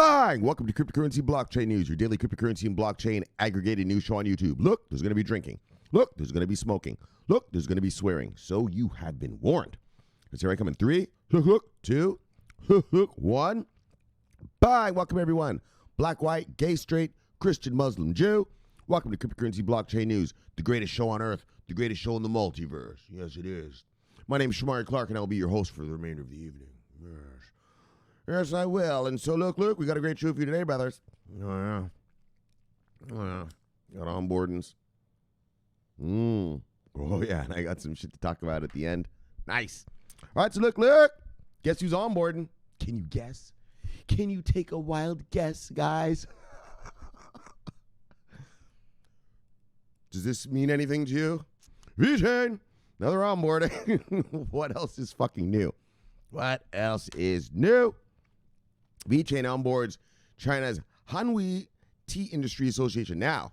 Bang! Welcome to Cryptocurrency Blockchain News, your daily cryptocurrency and blockchain aggregated news show on YouTube. Look, there's going to be drinking. Look, there's going to be smoking. Look, there's going to be swearing. So you have been warned. Because here I come in 3, 2, 1. Bang! Welcome, everyone. Black, white, gay, straight, Christian, Muslim, Jew. Welcome to Cryptocurrency Blockchain News, the greatest show on earth, the greatest show in the multiverse. Yes, it is. My name is Shomari Clarke, and I'll be your host for the remainder of the evening. Yes. Yes, I will. And so, look, we got a great show for you today, brothers. Oh, yeah. Got onboardings. Oh, yeah, and I got some shit to talk about at the end. Nice. All right, so look. Guess who's onboarding? Can you guess? Can you take a wild guess, guys? Does this mean anything to you? VeChain, another onboarding. What else is fucking new? What else is new? VeChain onboards China's Hanhui Tea Industry Association. Now,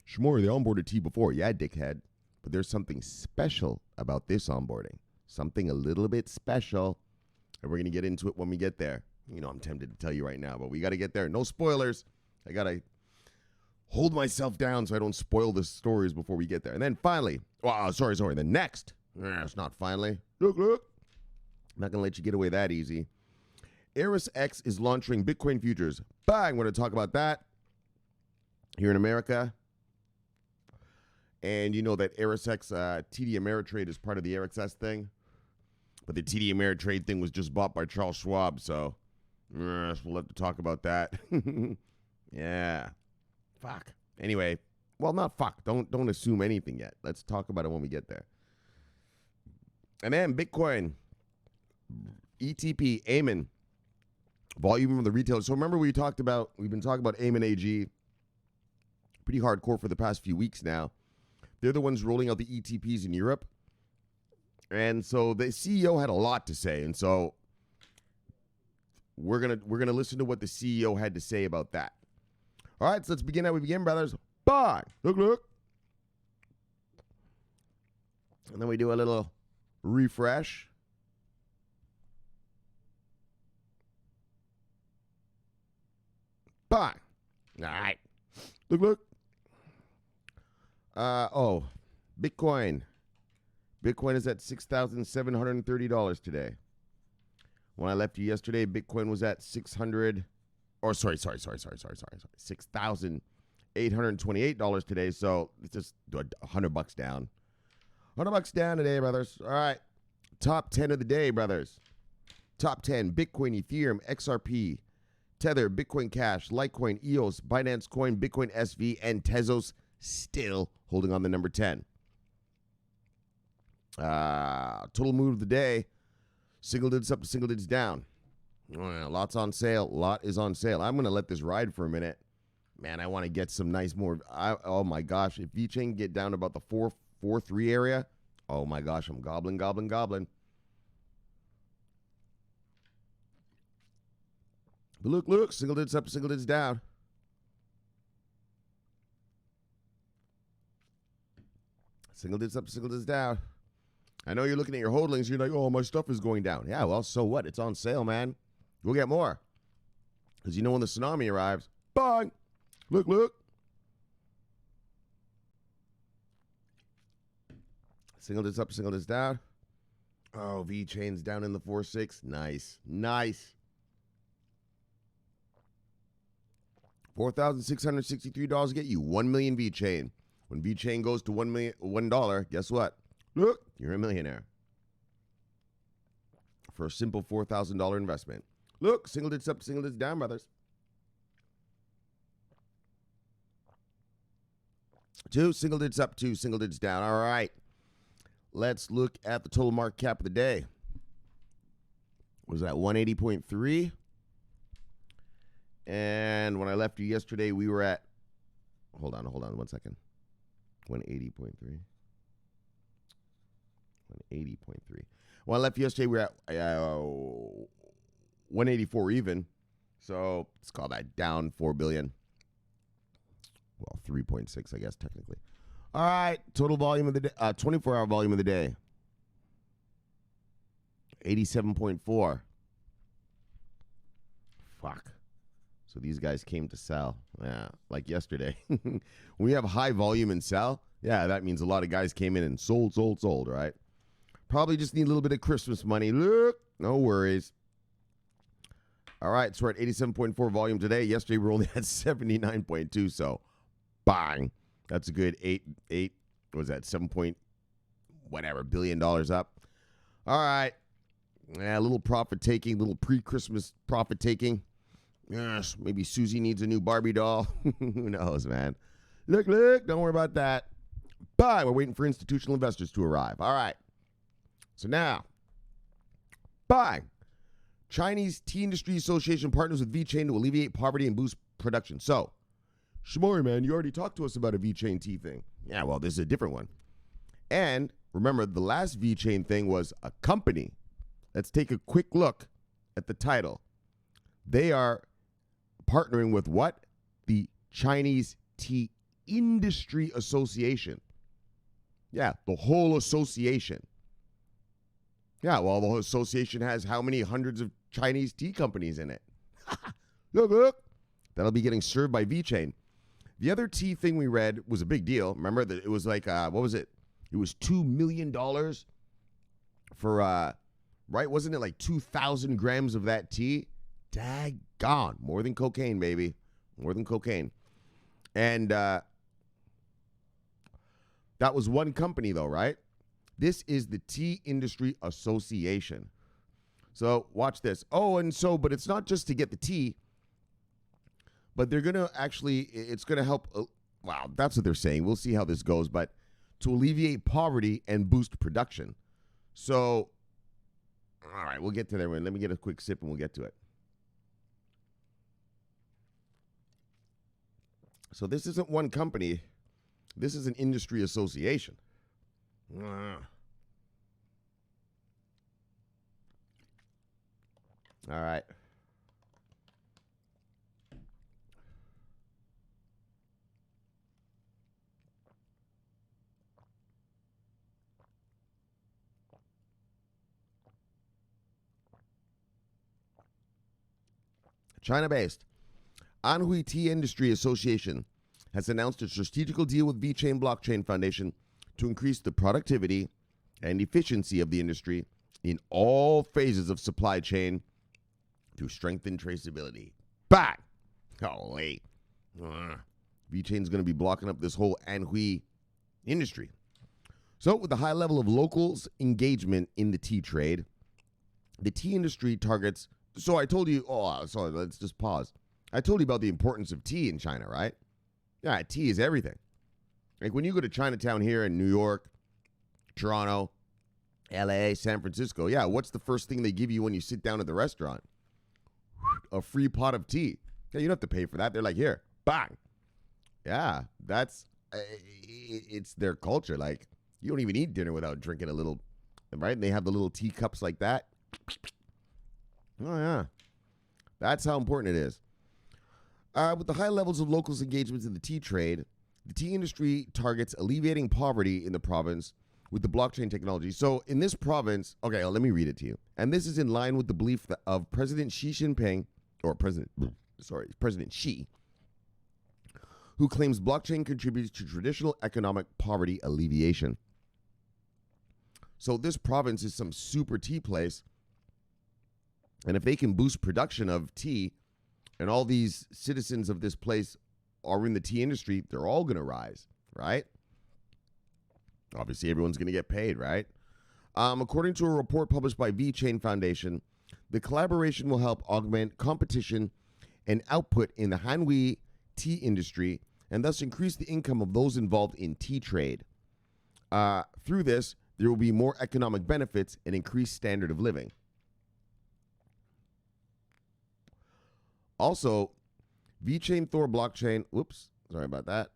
Shomari, they onboarded tea before. Yeah, dickhead. But there's something special about this onboarding. Something a little bit special. And we're going to get into it when we get there. You know, I'm tempted to tell you right now, but we got to get there. No spoilers. I got to hold myself down so I don't spoil the stories before we get there. And then finally, sorry. Then next, it's not finally. Look. I'm not going to let you get away that easy. Eris X is launching Bitcoin futures. Bang! We're going to talk about that here in America. And you know that Eris X, TD Ameritrade is part of the Eris X thing. But the TD Ameritrade thing was just bought by Charles Schwab, so we'll have to talk about that. Yeah. Fuck. Anyway, well, not fuck. Don't assume anything yet. Let's talk about it when we get there. And then Bitcoin, ETP, Amun, volume from the retail. So remember we've been talking about Amun AG pretty hardcore for the past few weeks now. They're the ones rolling out the ETPs in Europe. And so the CEO had a lot to say. And so we're gonna listen to what the CEO had to say about that. All right, so let's begin how we begin, brothers. Bye. Look. And then we do a little refresh. Bye. All right. Look. Bitcoin. Bitcoin is at $6,730 today. When I left you yesterday, Bitcoin was at $6,828 today. So it's just $100 down. $100 down today, brothers. All right. Top 10 of the day, brothers. Top 10, Bitcoin, Ethereum, XRP, Tether, Bitcoin Cash, Litecoin, EOS, Binance Coin, Bitcoin SV, and Tezos still holding on the number 10. Total move of the day, single digits up to single digits down. Lots on sale. Lot is on sale. I'm going to let this ride for a minute. Man, I want to get some nice more. Oh, my gosh. If VeChain get down to about the 4.43 area, oh, my gosh, I'm gobbling. But look, single digits up, single digits down. Single digits up, single digits down. I know you're looking at your holdings. You're like, oh, my stuff is going down. Yeah, well, so what? It's on sale, man. Go get more. Because you know when the tsunami arrives, bang! Look. Single digits up, single digits down. Oh, VeChain's down in the 4.6. Nice. $4,663 get you 1 million VeChain. When VeChain goes to $1, guess what? Look, you're a millionaire. For a simple $4,000 investment. Look, single digits up, single digits down, brothers. 2 single digits up, 2 single digits down. All right. Let's look at the total market cap of the day. Was that 180.3? And when I left you yesterday, we were at, hold on 1 second. 180.3. 180.3. When I left yesterday, we were at 184 even. So let's call that down 4 billion. Well, 3.6, I guess, technically. All right. Total volume of the day, 24-hour volume of the day. 87.4. Fuck. So these guys came to sell. Yeah, like yesterday. When we have high volume and sell, yeah, that means a lot of guys came in and sold, right? Probably just need a little bit of Christmas money. Look, no worries. All right, so we're at 87.4 volume today. Yesterday, we were only at 79.2, so bang. That's a good what was that, 7 point whatever, billion dollars up. All right. Yeah, a little profit taking, little pre-Christmas profit taking. Yes, maybe Susie needs a new Barbie doll. Who knows, man? Look, don't worry about that. Bye. We're waiting for institutional investors to arrive. All right. So now, bye. Chinese Tea Industry Association partners with VeChain to alleviate poverty and boost production. So, Shomari, man, you already talked to us about a VeChain tea thing. Yeah, well, this is a different one. And remember, the last VeChain thing was a company. Let's take a quick look at the title. They are partnering with what? The Chinese Tea Industry Association. Yeah, the whole association. Yeah, well, the whole association has how many hundreds of Chinese tea companies in it? Look. That'll be getting served by VeChain. The other tea thing we read was a big deal. Remember that it was like, what was it? It was $2 million for, right? Wasn't it like 2,000 grams of that tea? Daggone. More than cocaine, baby. More than cocaine. And that was one company, though, right? This is the Tea Industry Association. So watch this. Oh, and so, but it's not just to get the tea, but they're going to actually, it's going to help. Wow, that's what they're saying. We'll see how this goes, but to alleviate poverty and boost production. So, all right, we'll get to that. Let me get a quick sip and we'll get to it. So this isn't one company. This is an industry association. All right. China-based Anhui Tea Industry Association has announced a strategic deal with VeChain Blockchain Foundation to increase the productivity and efficiency of the industry in all phases of supply chain to strengthen traceability. Bang! Holy. VeChain's going to be blocking up this whole Anhui industry. So, with the high level of locals' engagement in the tea trade, the tea industry targets. So, I told you, sorry, let's just pause. I told you about the importance of tea in China, right? Yeah, tea is everything. Like when you go to Chinatown here in New York, Toronto, LA, San Francisco, yeah, what's the first thing they give you when you sit down at the restaurant? A free pot of tea. Yeah, you don't have to pay for that. They're like, here, bang. Yeah, that's, it's their culture. Like, you don't even eat dinner without drinking a little, right? And they have the little teacups like that. Oh, yeah. That's how important it is. With the high levels of locals' engagements in the tea trade, the tea industry targets alleviating poverty in the province with the blockchain technology. So in this province, okay, let me read it to you. And this is in line with the belief of President Xi Jinping, or President Xi, who claims blockchain contributes to traditional economic poverty alleviation. So this province is some super tea place. And if they can boost production of tea, and all these citizens of this place are in the tea industry, they're all going to rise, right? Obviously, everyone's going to get paid, right? According to a report published by VeChain Foundation, the collaboration will help augment competition and output in the Anhui tea industry and thus increase the income of those involved in tea trade. Through this, there will be more economic benefits and increased standard of living. Also, VeChain Thor blockchain, whoops, sorry about that.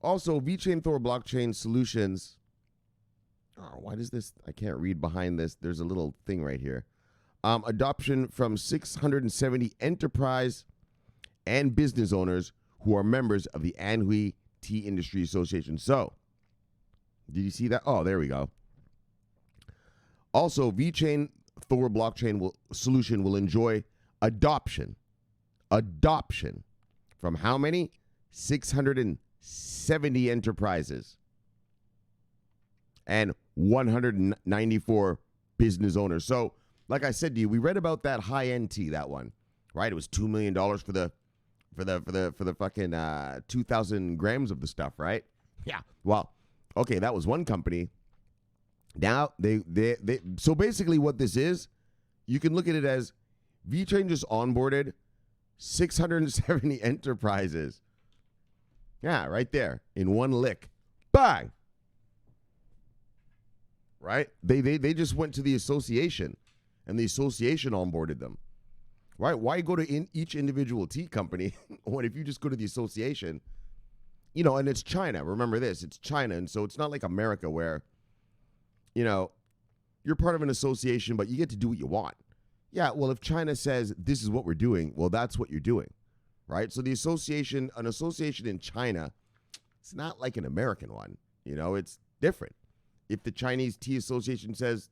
Also, VeChain Thor blockchain solutions. Oh, why does this, I can't read behind this. There's a little thing right here. Adoption from 670 enterprise and business owners who are members of the Anhui Tea Industry Association. So, did you see that? Oh, there we go. Also, VeChain Thor blockchain solution will enjoy Adoption from how many? 670 enterprises and 194 business owners. So, like I said to you, we read about that high-end tea, that one, right? It was $2 million for the fucking 2,000 grams of the stuff, right? Yeah. Well, okay, that was one company. Now they so basically what this is, you can look at it as VeChain just onboarded 670 enterprises. Yeah, right there in one lick. Bang. Right? They just went to the association, and the association onboarded them. Right? Why go to each individual tea company when if you just go to the association, you know, and it's China. Remember this, it's China, and so it's not like America where, you know, you're part of an association, but you get to do what you want. Yeah, well, if China says this is what we're doing, well, that's what you're doing, right? So an association in China, it's not like an American one. You know, it's different. If the Chinese Tea Association says,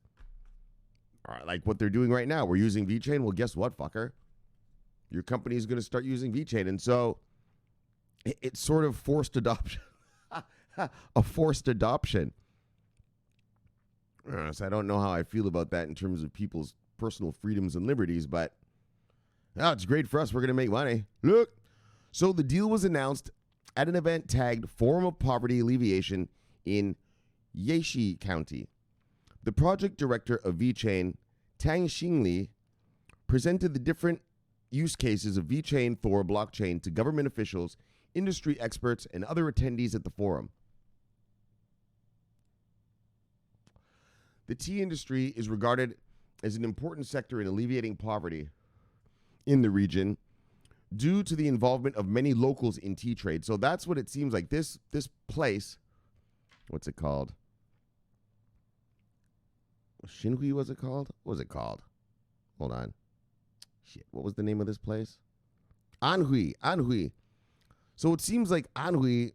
all right, like what they're doing right now, we're using VeChain, well, guess what, fucker? Your company is going to start using VeChain. And so it's sort of forced adoption, a forced adoption. So I don't know how I feel about that in terms of people's personal freedoms and liberties, but it's great for us. We're going to make money. Look. So the deal was announced at an event tagged Forum of Poverty Alleviation in Yeshi County. The project director of VeChain, Tang Xingli, presented the different use cases of VeChain Thor blockchain to government officials, industry experts, and other attendees at the forum. The tea industry is regarded as an important sector in alleviating poverty in the region due to the involvement of many locals in tea trade. So that's what it seems like. This place, what's it called? Xinhui, was it called? What was it called? Hold on. Shit, what was the name of this place? Anhui. So it seems like Anhui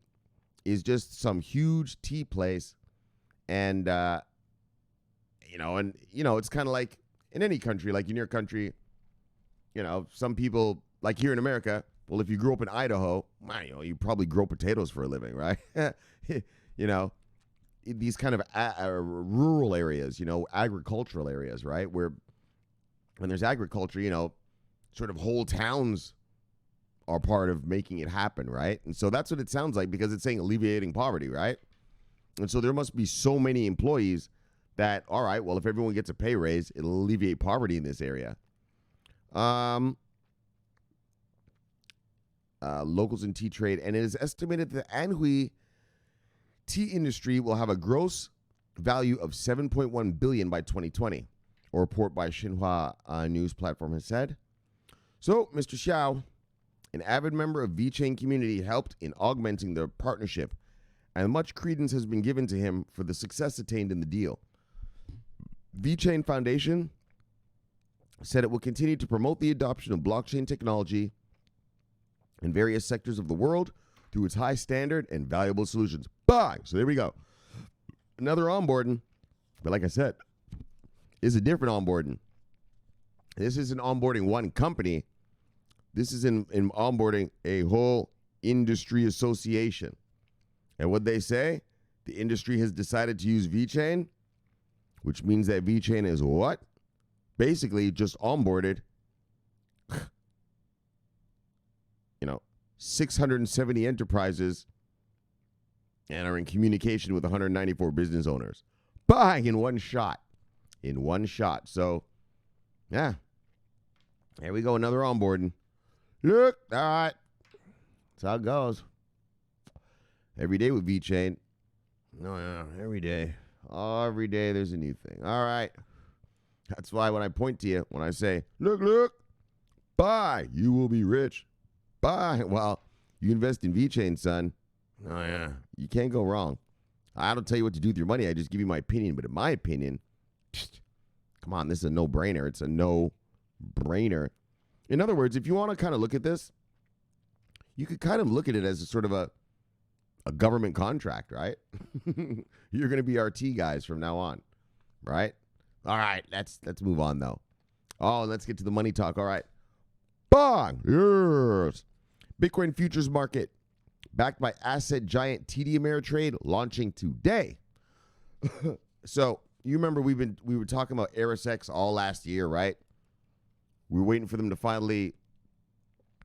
is just some huge tea place, and it's kind of like in any country, like in your country, you know, some people, like here in America, well, if you grew up in Idaho, you probably grow potatoes for a living, right? You know, these kind of rural areas, you know, agricultural areas, right? Where when there's agriculture, you know, sort of whole towns are part of making it happen, right? And so that's what it sounds like, because it's saying alleviating poverty, right? And so there must be so many employees that, all right, well, if everyone gets a pay raise, it'll alleviate poverty in this area. Locals in tea trade, and it is estimated that the Anhui tea industry will have a gross value of $7.1 billion by 2020, a report by Xinhua news platform has said. So, Mr. Xiao, an avid member of VeChain community, helped in augmenting the partnership, and much credence has been given to him for the success attained in the deal. VeChain Foundation said it will continue to promote the adoption of blockchain technology in various sectors of the world through its high standard and valuable solutions. Bye. So there we go. Another onboarding, but like I said, is a different onboarding. This isn't onboarding one company. This is in onboarding a whole industry association. And what they say, the industry has decided to use VeChain, which means that VeChain is what? Basically just onboarded 670 enterprises and are in communication with 194 business owners. Bang! In one shot. So, yeah. Here we go, another onboarding. Look, all right. That's how it goes. Every day with VeChain. No, yeah, every day. Every day there's a new thing. All right. That's why when I point to you, when I say, look, buy, you will be rich. Buy. Well, you invest in VeChain, son. Oh, yeah. You can't go wrong. I don't tell you what to do with your money. I just give you my opinion. But in my opinion, come on, this is a no-brainer. It's a no-brainer. In other words, if you want to kind of look at this, you could kind of look at it as a sort of a government contract, right? You're going to be our tea guys from now on, right? All right, let's move on, though. Oh, let's get to the money talk. All right. Bang! Yes. Bitcoin futures market backed by asset giant TD Ameritrade launching today. So you remember we were talking about Eris all last year, right? We were waiting for them to finally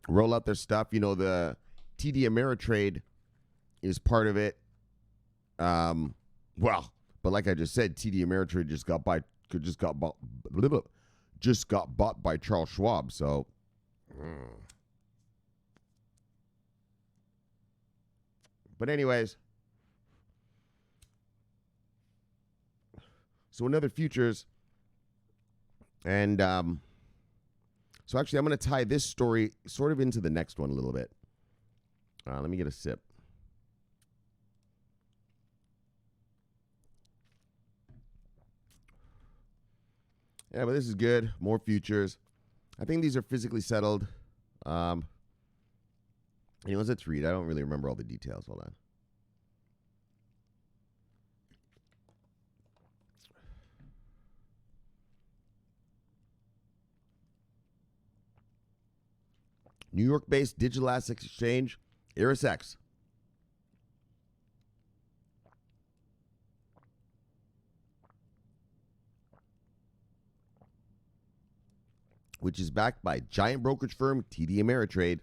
roll out their stuff. You know, the TD Ameritrade is part of it. Well, but like I just said, TD Ameritrade just got bought by Charles Schwab. So, but anyways, so another futures, and so actually I'm going to tie this story sort of into the next one a little bit. Let me get a sip. Yeah, but this is good. More futures. I think these are physically settled. Anyways, let's read. I don't really remember all the details. Hold on. New York-based digital asset exchange, Eris, which is backed by giant brokerage firm TD Ameritrade,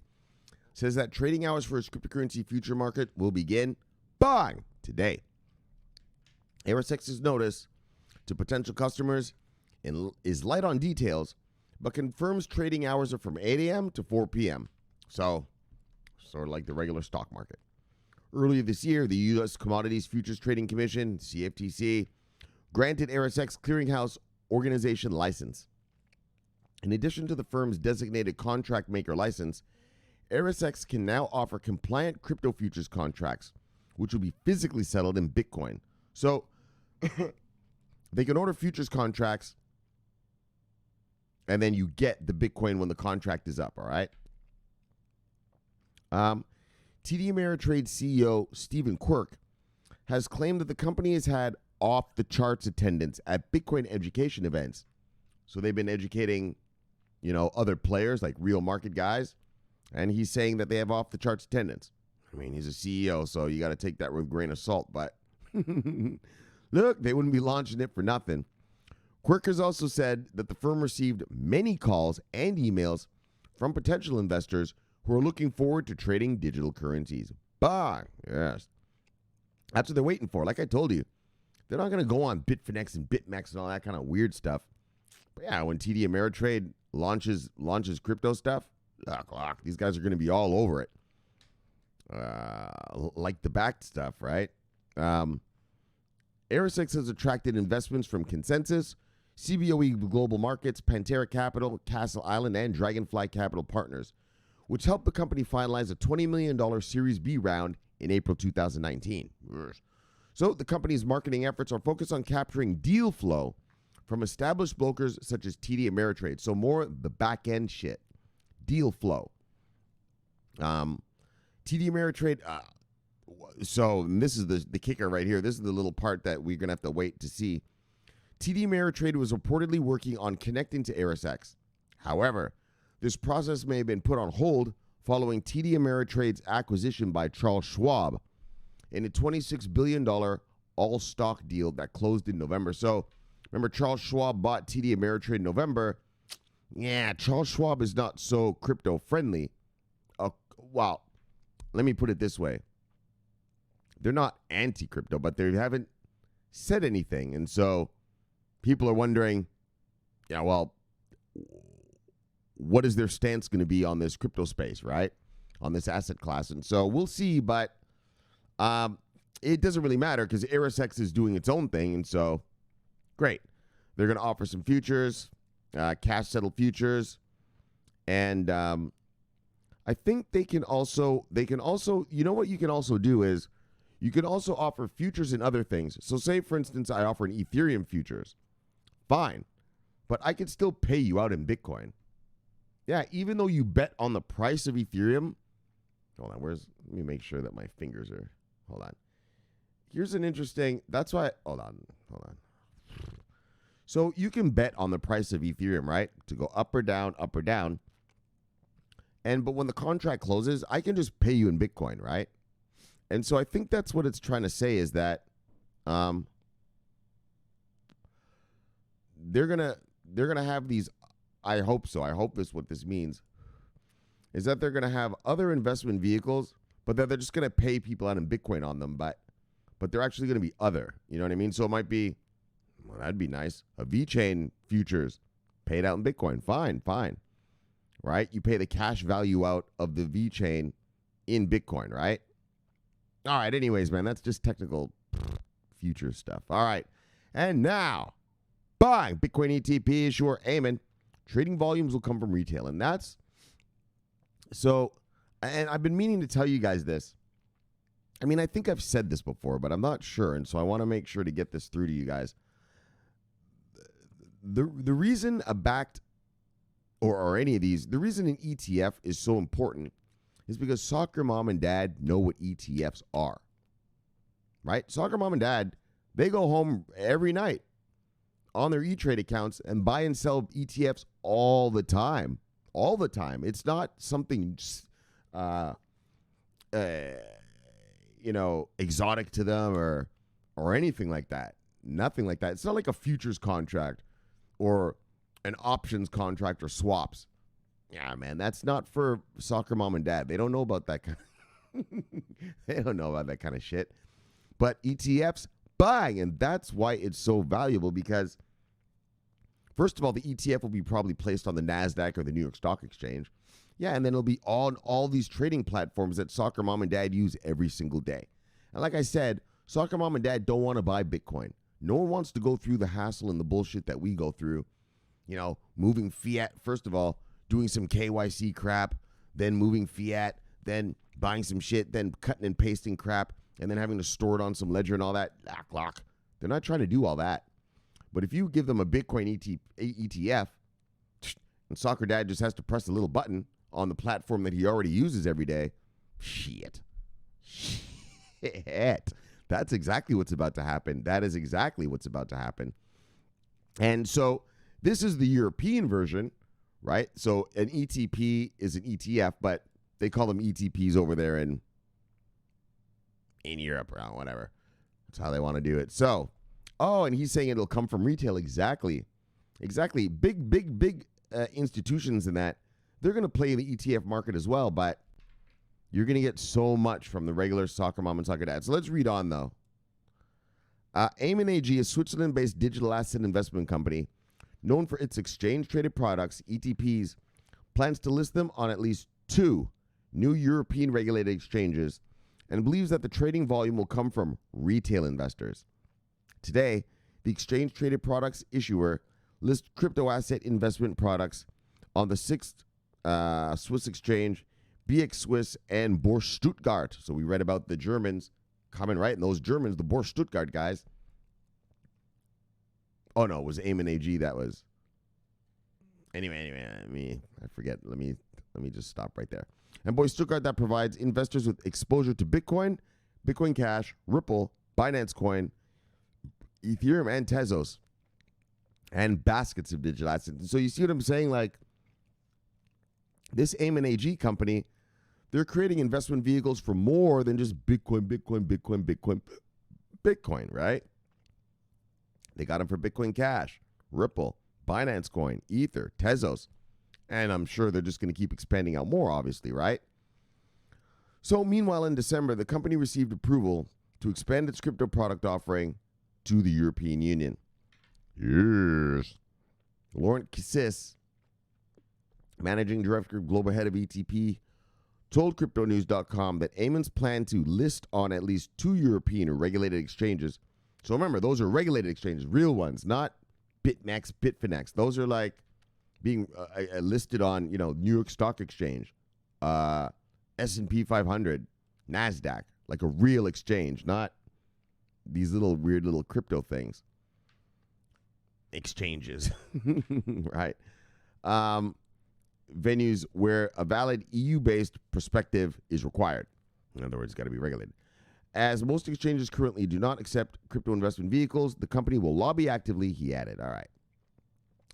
says that trading hours for its cryptocurrency future market will begin today. Eris's notice to potential customers is light on details, but confirms trading hours are from 8 a.m. to 4 p.m. So, sort of like the regular stock market. Earlier this year, the U.S. Commodities Futures Trading Commission, CFTC, granted Eris Clearinghouse Organization license. In addition to the firm's designated contract maker license, Eris can now offer compliant crypto futures contracts, which will be physically settled in Bitcoin. So they can order futures contracts, and then you get the Bitcoin when the contract is up, all right? TD Ameritrade CEO Stephen Quirk has claimed that the company has had off-the-charts attendance at Bitcoin education events. So they've been educating, other players, like real market guys, and he's saying that they have off-the-charts attendance. I mean, he's a CEO, so you got to take that with a grain of salt, but look, they wouldn't be launching it for nothing. Quirk has also said that the firm received many calls and emails from potential investors who are looking forward to trading digital currencies. Bang! Yes. That's what they're waiting for. Like I told you, they're not going to go on Bitfinex and BitMEX and all that kind of weird stuff. But yeah, when TD Ameritrade launches crypto stuff, these guys are going to be all over it. Like the backed stuff, right? Eris has attracted investments from Consensus, CBOE Global Markets, Pantera Capital, Castle Island, and Dragonfly Capital Partners, which helped the company finalize a $20 million Series B round in April 2019. So the company's marketing efforts are focused on capturing deal flow from established brokers such as TD Ameritrade. So more the back-end shit. Deal flow. TD Ameritrade, so this is the kicker right here. This is the little part that we're going to have to wait to see. TD Ameritrade was reportedly working on connecting to Eris. However, this process may have been put on hold following TD Ameritrade's acquisition by Charles Schwab in a $26 billion all-stock deal that closed in November. So, remember, Charles Schwab bought TD Ameritrade in November. Yeah, Charles Schwab is not so crypto-friendly. Well, let me put it this way. They're not anti-crypto, but they haven't said anything. And so people are wondering, what is their stance going to be on this crypto space, right? On this asset class. And so we'll see, but it doesn't really matter because Eris is doing its own thing. And so, great. They're going to offer some futures, cash-settled futures. And I think they can also, you know what you can also do is, you can also offer futures in other things. So say, for instance, I offer an Ethereum futures. Fine. But I can still pay you out in Bitcoin. Yeah, even though you bet on the price of Ethereum. Hold on, let me make sure that my fingers are, hold on. Here's an interesting, that's why, hold on. So you can bet on the price of Ethereum, right? To go up or down, up or down. But when the contract closes, I can just pay you in Bitcoin, right? And so I think that's what it's trying to say is that they're gonna have these. I hope so. I hope this what this means is that they're gonna have other investment vehicles, but that they're just gonna pay people out in Bitcoin on them, but they're actually gonna be other. You know what I mean? So it might be, well, that'd be nice. A VeChain futures paid out in Bitcoin. Fine. Right? You pay the cash value out of the VeChain in Bitcoin, right? All right. Anyways, man, that's just technical future stuff. All right. And now, buying Bitcoin ETP issuer Amun. Trading volumes will come from retail. And that's so, and I've been meaning to tell you guys this. I mean, I think I've said this before, but I'm not sure. And so I want to make sure to get this through to you guys. The reason a backed or any of these, the reason an ETF is so important is because soccer mom and dad know what ETFs are, right? Soccer mom and dad, they go home every night on their E-Trade accounts and buy and sell ETFs all the time. It's not something, exotic to them or anything like that. Nothing like that. It's not like a futures contract or an options contract or swaps. Yeah, man, that's not for soccer mom and dad. They don't know about that kind they don't know about that kind of shit. But ETFs buying, and that's why it's so valuable because first of all, the ETF will be probably placed on the NASDAQ or the New York Stock Exchange. Yeah, and then it'll be on all these trading platforms that soccer mom and dad use every single day. And like I said, soccer mom and dad don't want to buy Bitcoin. No one wants to go through the hassle and the bullshit that we go through. You know, moving fiat, first of all, doing some KYC crap, then moving fiat, then buying some shit, then cutting and pasting crap, and then having to store it on some ledger and all that. Lock. They're not trying to do all that. But if you give them a Bitcoin ETF, and soccer dad just has to press a little button on the platform that he already uses every day, shit. That's exactly what's about to happen. That is exactly what's about to happen. And so this is the European version, right? So an ETP is an ETF, but they call them ETPs over there in Europe or whatever. That's how they want to do it. So, and he's saying it'll come from retail. Exactly. Big institutions in that, they're going to play the ETF market as well, but you're going to get so much from the regular soccer mom and soccer dad. So let's read on, though. Amun AG, a Switzerland-based digital asset investment company known for its exchange-traded products, ETPs, plans to list them on at least 2 new European regulated exchanges and believes that the trading volume will come from retail investors. Today, the exchange-traded products issuer lists crypto asset investment products on the 6th Swiss exchange, BX Swiss, and Börse Stuttgart. So we read about the Germans coming, right? And those Germans, the Börse Stuttgart guys. Oh, no, it was Amun AG that was. Anyway, I forget. Let me just stop right there. And Börse Stuttgart, that provides investors with exposure to Bitcoin, Bitcoin Cash, Ripple, Binance Coin, Ethereum, and Tezos, and baskets of digital assets. So you see what I'm saying? Like, this Amun AG company, they're creating investment vehicles for more than just Bitcoin, right? They got them for Bitcoin Cash, Ripple, Binance Coin, Ether, Tezos. And I'm sure they're just going to keep expanding out more, obviously, right? So meanwhile, in December, the company received approval to expand its crypto product offering to the European Union. Yes. Laurent Kissis, managing director, global head of ETP, told CryptoNews.com that Amun's plan to list on at least 2 European or regulated exchanges. So remember, those are regulated exchanges, real ones, not BitMEX, Bitfinex. Those are like being listed on, New York Stock Exchange, S&P 500, NASDAQ, like a real exchange, not these little weird little crypto things. Exchanges, right? Venues where a valid EU-based perspective is required. In other words, it's got to be regulated. As most exchanges currently do not accept crypto investment vehicles, the company will lobby actively, he added. All right.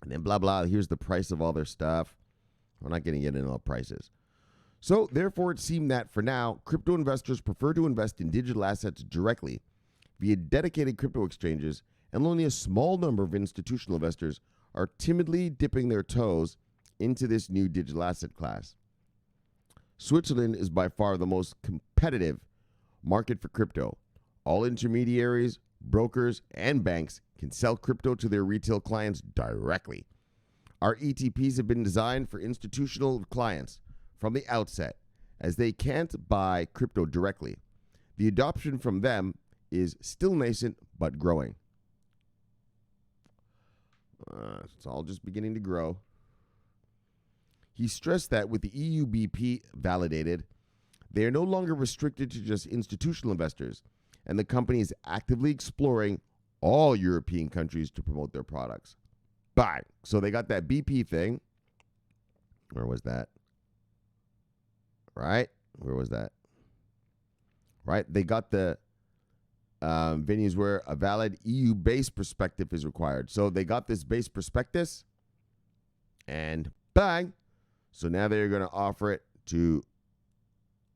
And then blah, blah. Here's the price of all their stuff. We're not going to get into all prices. So, therefore, it seemed that for now, crypto investors prefer to invest in digital assets directly via dedicated crypto exchanges, and only a small number of institutional investors are timidly dipping their toes into this new digital asset class. Switzerland is by far the most competitive market for crypto. All intermediaries, brokers, and banks can sell crypto to their retail clients directly. Our ETPs have been designed for institutional clients from the outset, as they can't buy crypto directly. The adoption from them is still nascent but growing. It's all just beginning to grow. He stressed that with the EU BP validated, they are no longer restricted to just institutional investors, and the company is actively exploring all European countries to promote their products. Bang! So they got that BP thing. Where was that? Right? Where was that? Right? They got the venues where a valid EU-based prospectus is required. So they got this base prospectus, and bang! So now they're going to offer it to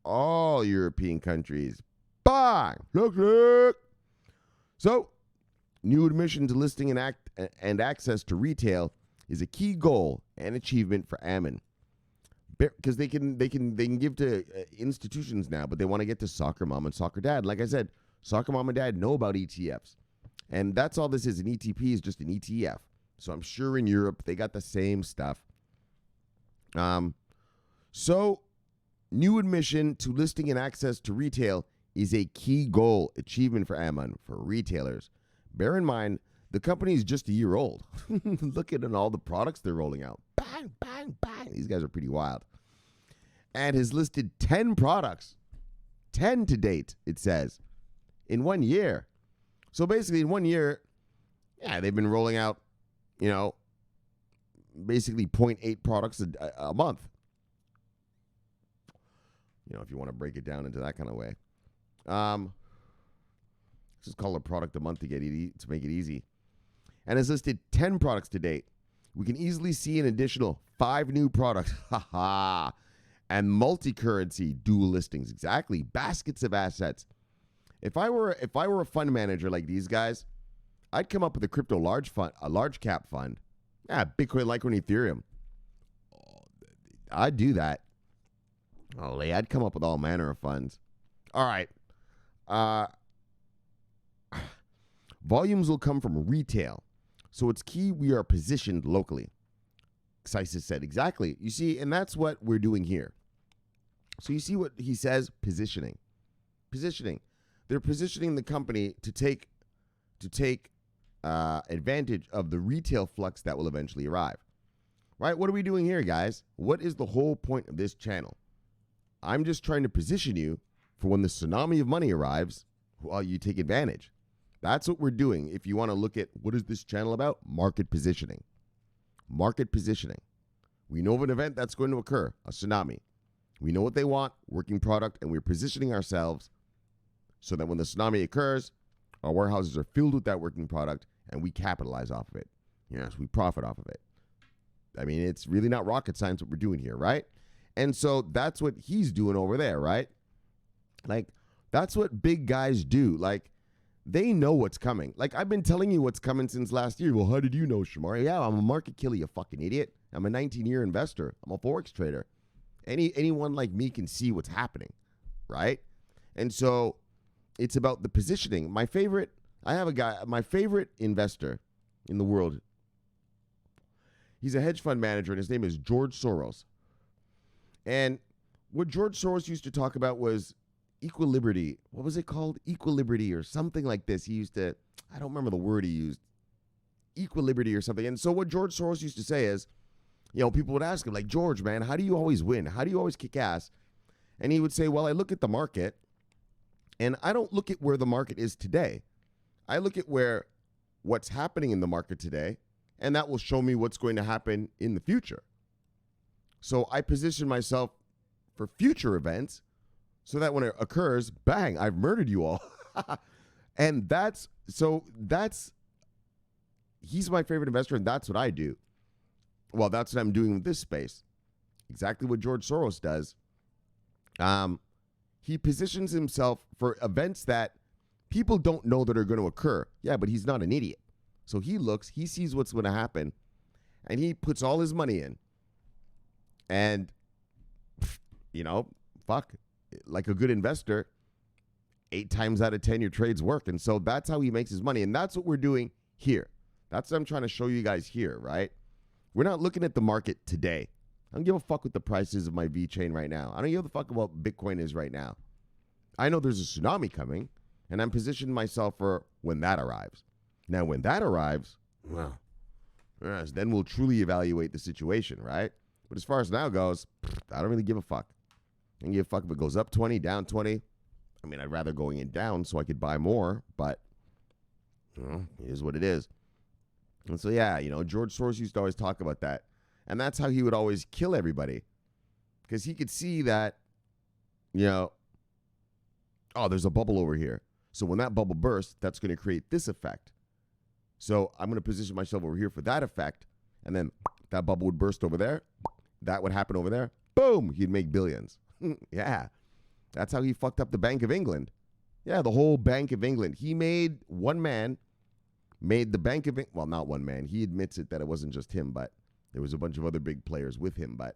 all European countries. Bang! Look. So, new admission to listing and access to retail is a key goal and achievement for Amun. Because they can give to institutions now, but they want to get to soccer mom and soccer dad. Like I said, soccer mom and dad know about ETFs. And that's all this is. An ETP is just an ETF. So I'm sure in Europe they got the same stuff. So new admission to listing and access to retail is a key goal achievement for Amun, for retailers. Bear in mind, the company is just a year old. Look at all the products they're rolling out. Bang, bang, bang. These guys are pretty wild. And has listed 10 products. 10 to date, it says, in 1 year. So basically in 1 year, yeah, they've been rolling out, basically 0.8 products a month. If you want to break it down into that kind of way. Just call it a product a month to make it easy. And has listed 10 products to date. We can easily see an additional 5 new products. And multi-currency dual listings. Exactly. Baskets of assets. If I were a fund manager like these guys, I'd come up with a crypto large cap fund. Bitcoin, Litecoin, Ethereum. I'd do that. I'd come up with all manner of funds. All right. Volumes will come from retail. So it's key we are positioned locally. Xysis said, exactly. You see, and that's what we're doing here. So you see what he says, positioning. They're positioning the company to take advantage of the retail flux that will eventually arrive. Right? What are we doing here, guys? What is the whole point of this channel? I'm just trying to position you for when the tsunami of money arrives, while you take advantage. That's what we're doing. If you want to look at what is this channel about, market positioning. Market positioning. We know of an event that's going to occur, a tsunami. We know what they want, working product, and we're positioning ourselves so that when the tsunami occurs, our warehouses are filled with that working product and we capitalize off of it. Yes, we profit off of it. I mean, it's really not rocket science what we're doing here, right? And so that's what he's doing over there, right? Like, that's what big guys do. Like, they know what's coming. Like, I've been telling you what's coming since last year. Well, how did you know, Shomari? Yeah, I'm a market killer, you fucking idiot. I'm a 19-year investor. I'm a Forex trader. Anyone like me can see what's happening, right? And so it's about the positioning. My favorite investor in the world, he's a hedge fund manager, and his name is George Soros. And what George Soros used to talk about was equilibrity. What was it called? Equilibrity or something like this. He used to, I don't remember the word he used. Equilibrity or something. And so what George Soros used to say is, people would ask him, like, George, man, how do you always win? How do you always kick ass? And he would say, well, I look at the market, and I don't look at where the market is today. I look at what's happening in the market today, and that will show me what's going to happen in the future. So I position myself for future events so that when it occurs, bang, I've murdered you all. And he's my favorite investor, and that's what I do. Well, that's what I'm doing with this space. Exactly what George Soros does. He positions himself for events that people don't know that are going to occur. Yeah, but he's not an idiot. So he sees what's going to happen, and he puts all his money in. And, like a good investor, 8 times out of 10, your trades work. And so that's how he makes his money. And that's what we're doing here. That's what I'm trying to show you guys here, right? We're not looking at the market today. I don't give a fuck what the price is of my VeChain right now. I don't give a fuck about what Bitcoin is right now. I know there's a tsunami coming, and I'm positioning myself for when that arrives. Now, when that arrives, well, yes, then we'll truly evaluate the situation, right? But as far as now goes, I don't really give a fuck. I don't give a fuck if it goes up 20, down 20. I mean, I'd rather going in down so I could buy more, but it is what it is. And so, yeah, George Soros used to always talk about that. And that's how he would always kill everybody. Because he could see that, oh, there's a bubble over here. So when that bubble bursts, that's going to create this effect. So I'm going to position myself over here for that effect. And then that bubble would burst over there. That would happen over there. Boom, he'd make billions. Yeah. That's how he fucked up the Bank of England. Yeah, the whole Bank of England. One man made the Bank of England. Well, not one man. He admits it that it wasn't just him, but there was a bunch of other big players with him. But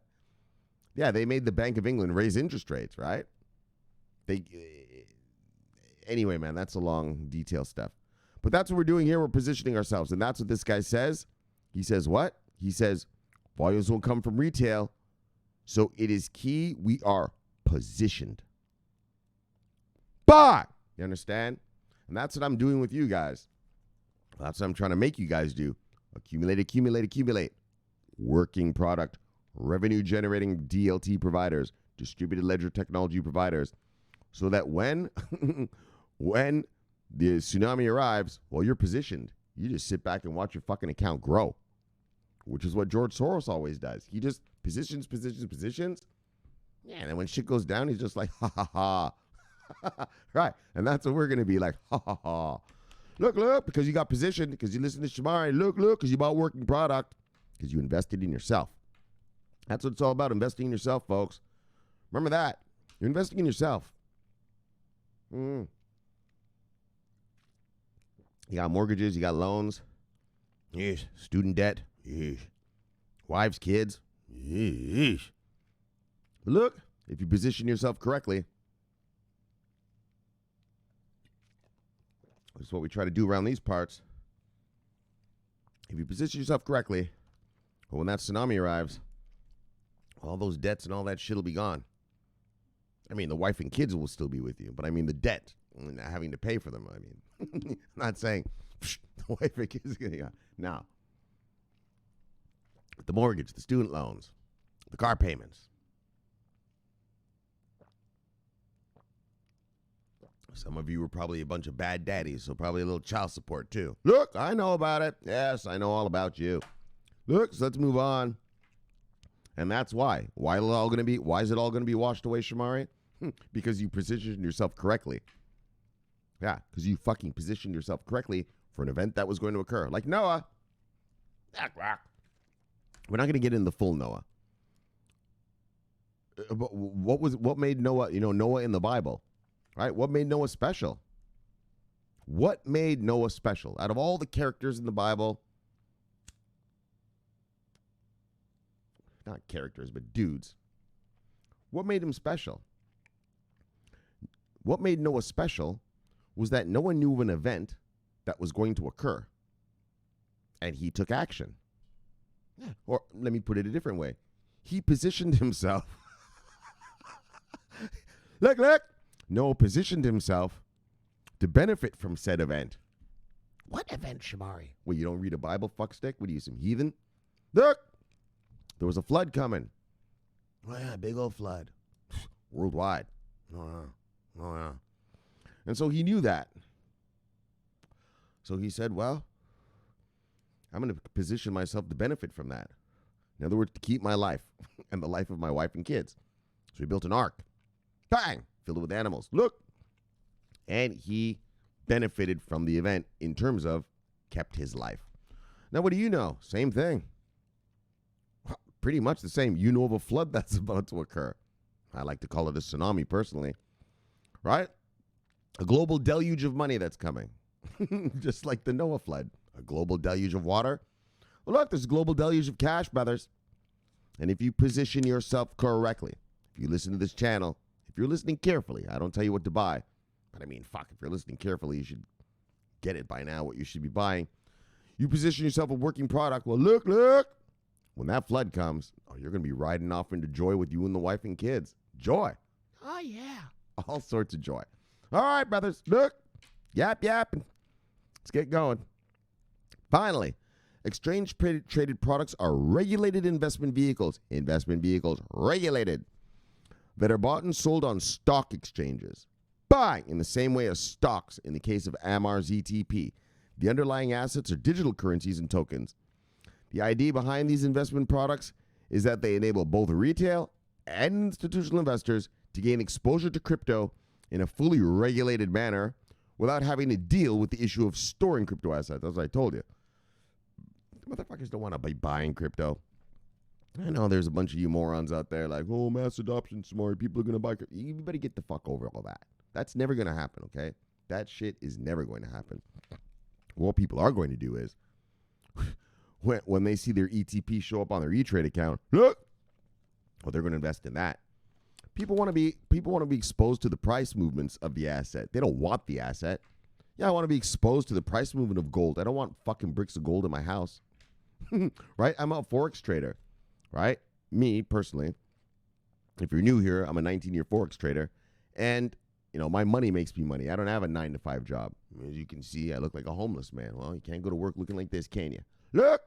yeah, they made the Bank of England raise interest rates, right? Anyway, man, that's a long detail stuff. But that's what we're doing here. We're positioning ourselves. And that's what this guy says. He says what? He says volumes will come from retail. So it is key we are positioned. Buy! You understand? And that's what I'm doing with you guys. That's what I'm trying to make you guys do. Accumulate, accumulate, accumulate. Working product, revenue generating DLT providers, distributed ledger technology providers, so that when the tsunami arrives, well, you're positioned. You just sit back and watch your fucking account grow, which is what George Soros always does. He just positions. Yeah, and then when shit goes down, he's just like, ha, ha, ha. Right, and that's what we're going to be like, ha, ha, ha. Look, because you got positioned, because you listen to Shomari. Look, because you bought working product, because you invested in yourself. That's what it's all about, investing in yourself, folks. Remember that. You're investing in yourself. You got mortgages, you got loans. Yeesh. Student debt. Yeesh. Wives, kids. Yeesh. But look, if you position yourself correctly, this is what we try to do around these parts. If you position yourself correctly, well, when that tsunami arrives, all those debts and all that shit will be gone. I mean, the wife and kids will still be with you, but I mean the debt, not having to pay for them. I mean, I'm not saying the wife and kids are going to go. No. The mortgage, the student loans, the car payments. Some of you were probably a bunch of bad daddies, so probably a little child support too. Look, I know about it. Yes, I know all about you. Look, so let's move on. And that's why. Why is it all going to be washed away, Shomari? Because you positioned yourself correctly. Yeah, because you fucking positioned yourself correctly for an event that was going to occur. Like Noah. We're not going to get into the full Noah. But what made Noah, Noah in the Bible? Right? What made Noah special? What made Noah special? Out of all the characters in the Bible, not characters, but dudes, what made him special? What made Noah special was that Noah knew of an event that was going to occur, and he took action. Or let me put it a different way. He positioned himself. Look. Noah positioned himself to benefit from said event. What event, Shomari? Well, you don't read a Bible, fuckstick? What are you, some heathen? Look, there was a flood coming. Oh, yeah, big old flood. Worldwide. Oh, yeah. And so he knew that. So he said, well, I'm going to position myself to benefit from that. In other words, to keep my life and the life of my wife and kids. So he built an ark. Bang! Filled it with animals. Look. And he benefited from the event in terms of kept his life. Now, what do you know? Same thing. Pretty much the same. You know of a flood that's about to occur. I like to call it a tsunami personally, right? A global deluge of money that's coming, just like the Noah flood. A global deluge of water. Well, look, there's a global deluge of cash, brothers. And if you position yourself correctly, if you listen to this channel, if you're listening carefully, I don't tell you what to buy, but I mean, fuck, if you're listening carefully, you should get it by now, what you should be buying. You position yourself a working product. Well, look, when that flood comes, oh, you're going to be riding off into joy with you and the wife and kids. Joy. Oh, yeah. All sorts of joy. All right, brothers, look. Yapping. Let's get going. Finally, exchange-traded products are regulated investment vehicles. Investment vehicles regulated that are bought and sold on stock exchanges. Buying in the same way as stocks in the case of Amar's ETP. The underlying assets are digital currencies and tokens. The idea behind these investment products is that they enable both retail and institutional investors to gain exposure to crypto in a fully regulated manner without having to deal with the issue of storing crypto assets, as I told you. Motherfuckers don't want to be buying crypto. I know there's a bunch of you morons out there like, oh, mass adoption, smart. People are going to buy crypto. You better get the fuck over all that. That's never going to happen, okay? That shit is never going to happen. What people are going to do is, when they see their ETP show up on their E-Trade account, look, well, they're going to invest in that. People want to be exposed to the price movements of the asset. They don't want the asset. Yeah, I want to be exposed to the price movement of gold. I don't want fucking bricks of gold in my house. Right? I'm a Forex trader. Right? Me, personally. If you're new here, I'm a 19-year Forex trader. And, my money makes me money. I don't have a 9-to-5 job. As you can see, I look like a homeless man. Well, you can't go to work looking like this, can you? Look!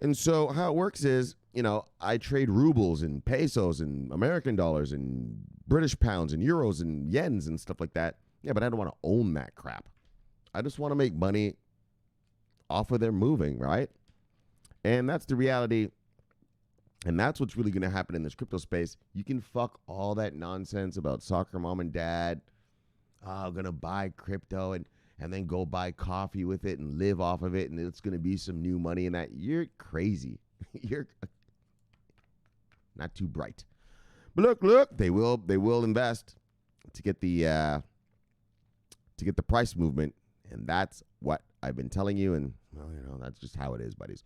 And so how it works is, I trade rubles and pesos and American dollars and British pounds and euros and yens and stuff like that. Yeah, but I don't want to own that crap. I just want to make money off of their moving, right? And that's the reality. And that's what's really going to happen in this crypto space. You can fuck all that nonsense about soccer mom and dad. I'm going to buy crypto and then go buy coffee with it and live off of it, and it's going to be some new money and that. You're crazy. You're not too bright. But look, they will invest to get the price movement, and that's what I've been telling you, and well, that's just how it is, buddies.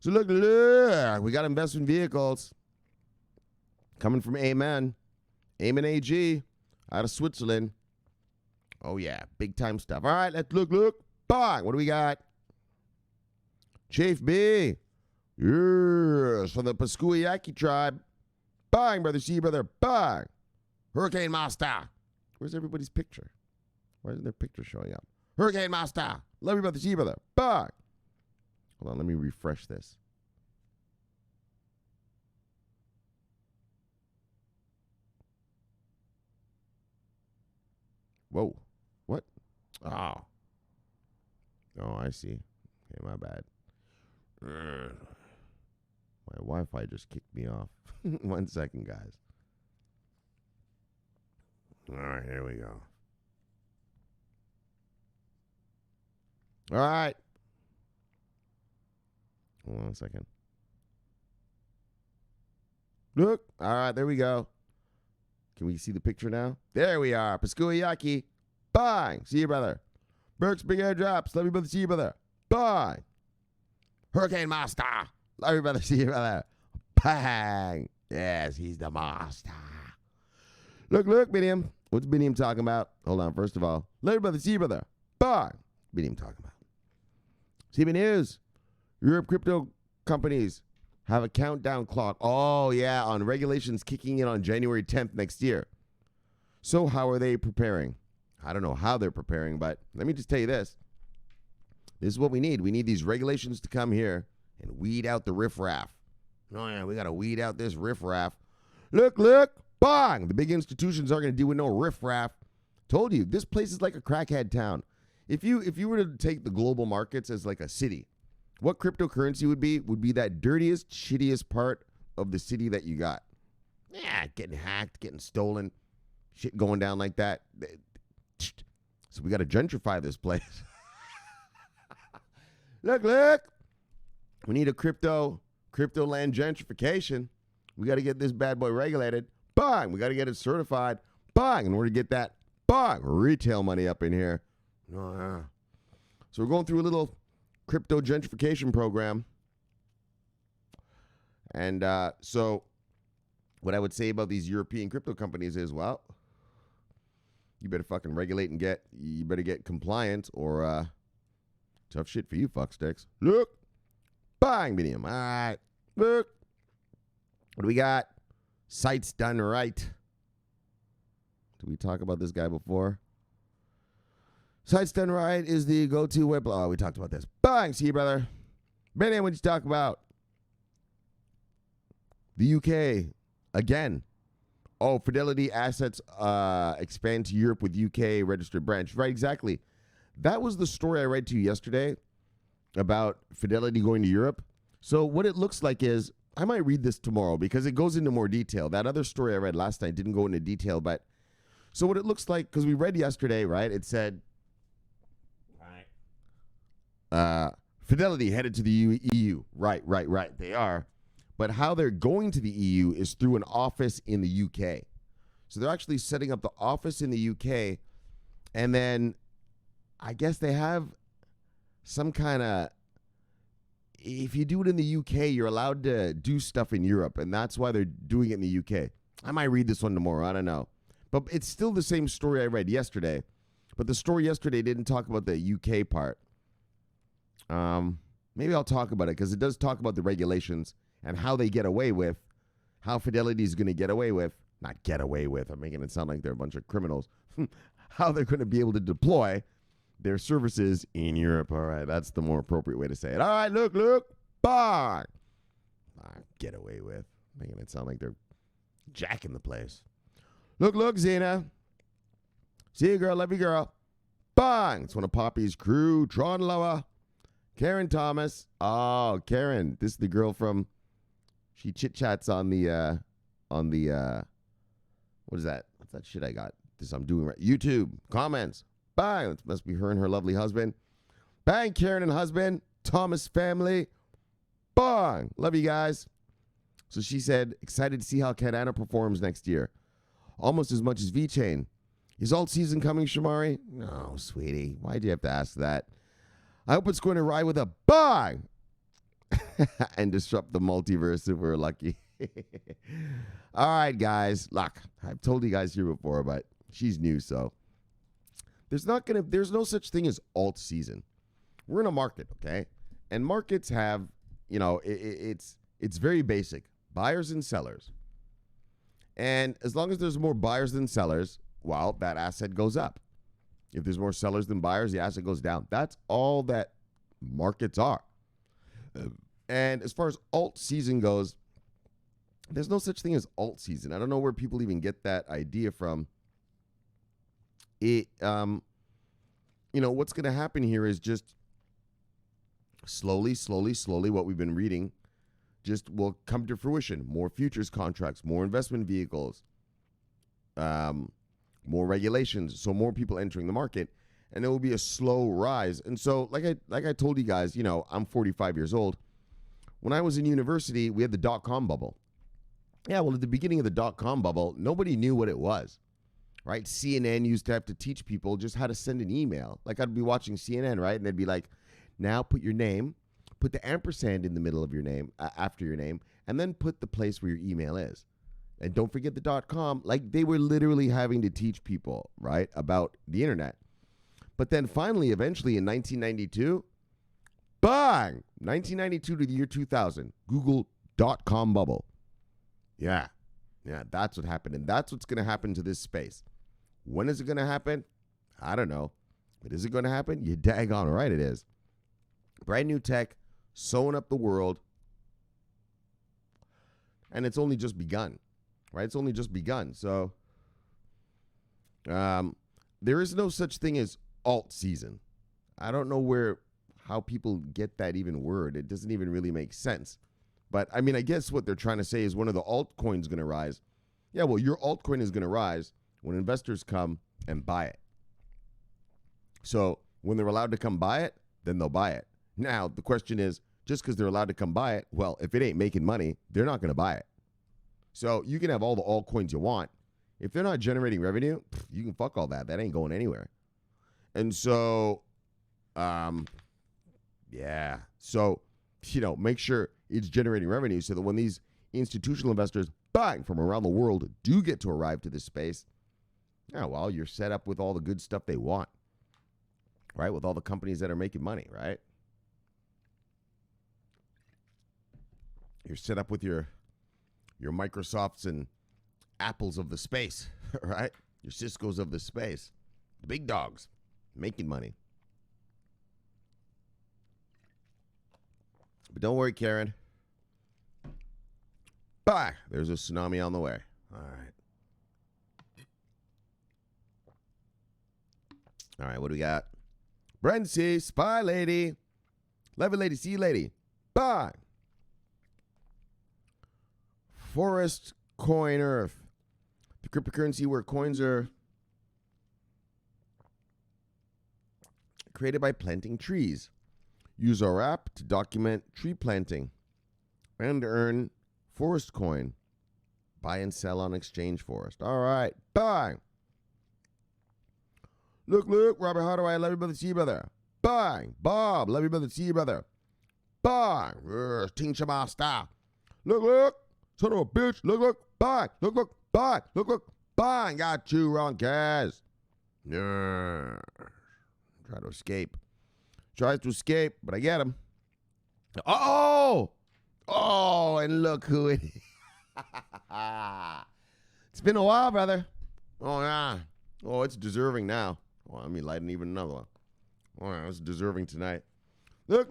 So look, we got investment vehicles coming from Amun AG out of Switzerland. Oh, yeah, big-time stuff. All right, let's look. Bang! What do we got? Chief B. Yes, from the Pascuayaki tribe. Bang, brother, see brother. Bang! Hurricane Master. Where's everybody's picture? Why isn't their picture showing up? Hurricane Master. Love you, brother, see brother. Bang! Hold on, let me refresh this. Whoa. What? Oh. Oh, I see. Okay, my bad. My Wi-Fi just kicked me off. 1 second, guys. All right, here we go. All right. Hold on a second. Look. All right, there we go. Can we see the picture now? There we are. Pascuayaki. Bang. See you, brother. Burks, big air drops. Love you, brother. See you, brother. Bang. Hurricane Master. Love you, brother. See you, brother. Bang. Yes, he's the master. Look, Medium. What's Medium talking about? Hold on. First of all, love you, brother. See you, brother. Bang. Medium talking about. CB News. Europe crypto companies have a countdown clock. Oh, yeah, on regulations kicking in on January 10th next year. So how are they preparing? I don't know how they're preparing, but let me just tell you this. This is what we need. We need these regulations to come here and weed out the riffraff. Oh, yeah, we got to weed out this riffraff. Look, bang! The big institutions aren't going to deal with no riffraff. Told you, this place is like a crackhead town. If you were to take the global markets as like a city, what cryptocurrency would be that dirtiest, shittiest part of the city that you got. Yeah, getting hacked, getting stolen, shit going down like that. So we got to gentrify this place. Look. We need a crypto land gentrification. We got to get this bad boy regulated. Bang. We got to get it certified. Bang. In order to get that, bang, retail money up in here. So we're going through a little crypto gentrification program. And so what I would say about these European crypto companies is, well, you better fucking regulate and you better get compliant or tough shit for you, fucksticks. Look. Bang, medium. All right. Look. What do we got? Sites done right. Did we talk about this guy before? Sites done right is the go-to web. Oh, we talked about this. Bang, see you, brother. Benny, what'd you talk about? The UK, again. Oh, Fidelity Assets expand to Europe with UK registered branch. Right, exactly. That was the story I read to you yesterday about Fidelity going to Europe. So what it looks like is, I might read this tomorrow because it goes into more detail. That other story I read last night didn't go into detail, but so what it looks like, because we read yesterday, right? It said, Fidelity headed to the EU. Right. They are. But how they're going to the EU is through an office in the UK. So they're actually setting up the office in the UK, and then I guess they have some kind of, if you do it in the UK, you're allowed to do stuff in Europe, and that's why they're doing it in the UK. I might read this one tomorrow. I don't know. But it's still the same story I read yesterday. But the story yesterday didn't talk about the UK part. Maybe I'll talk about it because it does talk about the regulations and how they get away with, how Fidelity is going to get away with, not get away with, I'm making it sound like they're a bunch of criminals, how they're going to be able to deploy their services in Europe. All right, that's the more appropriate way to say it. All right, look, bang. Get away with, making it sound like they're jacking the place. Look, Zena. See you, girl, love you, girl. Bang. It's one of Poppy's crew, Tron Lower. Karen Thomas. Oh, Karen. This is the girl from, she chit-chats on the, what is that? What's that shit I got? This I'm doing right. YouTube. Comments. Bang. It must be her and her lovely husband. Bang, Karen and husband. Thomas family. Bang. Love you guys. So she said, excited to see how Cardano performs next year. Almost as much as VeChain. Is alt season coming, Shomari? No, sweetie. Why'd you have to ask that? I hope it's going to ride with a bang and disrupt the multiverse if we're lucky. All right, guys. Look, I've told you guys here before, but she's new, so there's no such thing as alt season. We're in a market, okay? And markets have, it's very basic. Buyers and sellers. And as long as there's more buyers than sellers, well, that asset goes up. If there's more sellers than buyers, the asset goes down. That's all that markets are. And as far as alt season goes, there's no such thing as alt season. I don't know where people even get that idea from. What's going to happen here is just slowly, what we've been reading just will come to fruition. More futures contracts, more investment vehicles, more regulations, so more people entering the market, and it will be a slow rise. And so, like I told you guys, I'm 45 years old. When I was in university, we had the dot-com bubble. Yeah, well, at the beginning of the dot-com bubble, nobody knew what it was, right? CNN used to have to teach people just how to send an email. Like, I'd be watching CNN, right? And they'd be like, now put your name, put the ampersand in the middle of your name, after your name, and then put the place where your email is. And don't forget the .com. Like, they were literally having to teach people, right, about the internet. But then finally, eventually in 1992, bang, 1992 to the year 2000, Google.com bubble. Yeah, that's what happened. And that's what's going to happen to this space. When is it going to happen? I don't know. But is it going to happen? You're daggone right it is. Brand new tech, sewing up the world. And it's only just begun. Right? It's only just begun. So there is no such thing as alt season. I don't know how people get that even word. It doesn't even really make sense. But I mean, I guess what they're trying to say is one of the altcoins going to rise. Yeah, well, your altcoin is going to rise when investors come and buy it. So when they're allowed to come buy it, then they'll buy it. Now, the question is, just because they're allowed to come buy it, well, if it ain't making money, they're not going to buy it. So you can have all the altcoins you want. If they're not generating revenue, you can fuck all that. That ain't going anywhere. And so, yeah. So, make sure it's generating revenue so that when these institutional investors buying from around the world do get to arrive to this space, well, you're set up with all the good stuff they want, right? With all the companies that are making money, right? You're set up with your Microsofts and Apples of the space, right? Your Ciscos of the space. The big dogs making money. But don't worry, Karen. Bye. There's a tsunami on the way. All right. All right, what do we got? Brent C, Spy Lady, Levy Lady, C Lady. Bye. Forest Coin Earth. The cryptocurrency where coins are created by planting trees. Use our app to document tree planting and earn forest coin. Buy and sell on exchange forest. All right. Bye. Look, Robert, how do I love you, brother? See you, brother. Bye. Bob, love you, brother. See you, brother. Bye. Ting Shabasta. Look. Son of a bitch. Look. Bye. Look. Bye. Look. Bye. Got you wrong, guys. Yeah. Try to escape. Tries to escape, but I get him. Oh, and look who it is. It's been a while, brother. Oh, yeah. Oh, it's deserving now. Oh, let me light even another one. Oh, yeah, it's deserving tonight. Look.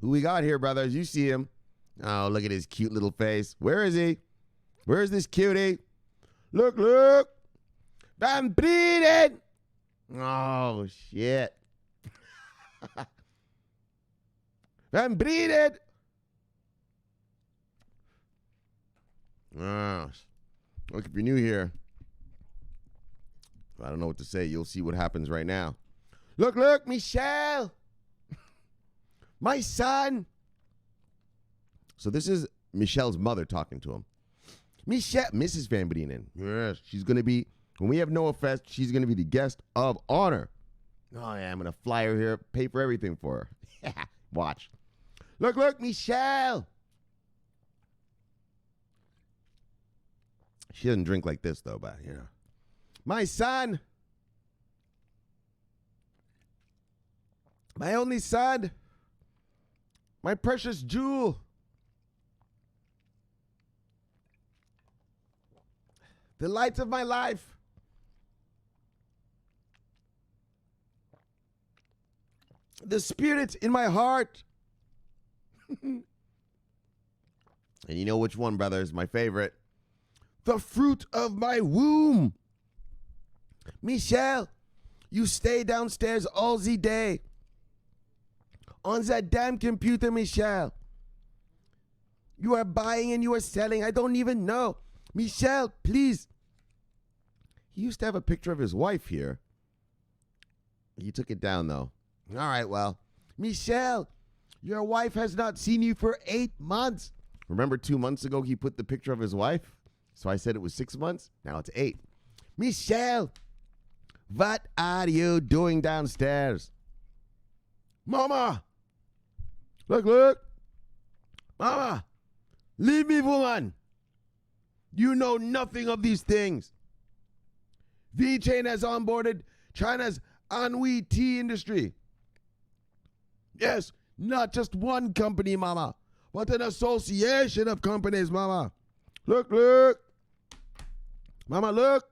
Who we got here, brothers? You see him. Oh, look at his cute little face. Where is he? Where is this cutie? Look. I'm bleeding. Oh, shit. I'm bleeding. Oh, look, if you're new here, I don't know what to say. You'll see what happens right now. Look, Michelle. My son. So this is Michelle's mother talking to him. Michelle, Mrs. Van Brienen. Yes, she's going to be, when we have Noah Fest, she's going to be the guest of honor. Oh, yeah, I'm going to fly her here, pay for everything for her. Watch. Look, Michelle. She doesn't drink like this, though, but, My son. My only son. My precious jewel. The light of my life. The spirit in my heart. And you know which one, brother, is my favorite? The fruit of my womb. Michelle, you stay downstairs all the day. On that damn computer, Michelle. You are buying and you are selling. I don't even know. Michelle, please. He used to have a picture of his wife here. He took it down, though. All right, well. Michelle, your wife has not seen you for 8 months. Remember 2 months ago he put the picture of his wife? So I said it was 6 months. Now it's 8. Michelle, what are you doing downstairs? Mama. Look. Mama, leave me, woman. You know nothing of these things. VeChain has onboarded China's Anhui tea industry. Yes, not just one company, mama, but an association of companies, mama. Look. Mama, look.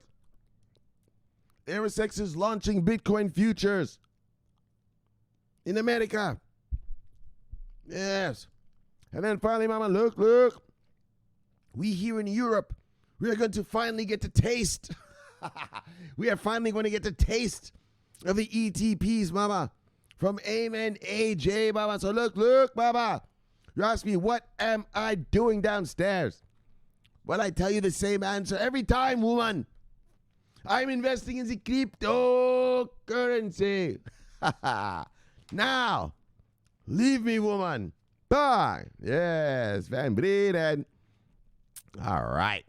Eris is launching Bitcoin futures in America. Yes. And then finally, mama, look. We here in Europe, we are going to finally get to taste. We are finally going to get to taste of the ETPs, mama. From Amen AJ, mama. So look, mama. You ask me, what am I doing downstairs? Well, I tell you the same answer every time, woman. I'm investing in the cryptocurrency. Now, leave me, woman. Bye. Yes, Van Brienen. All right.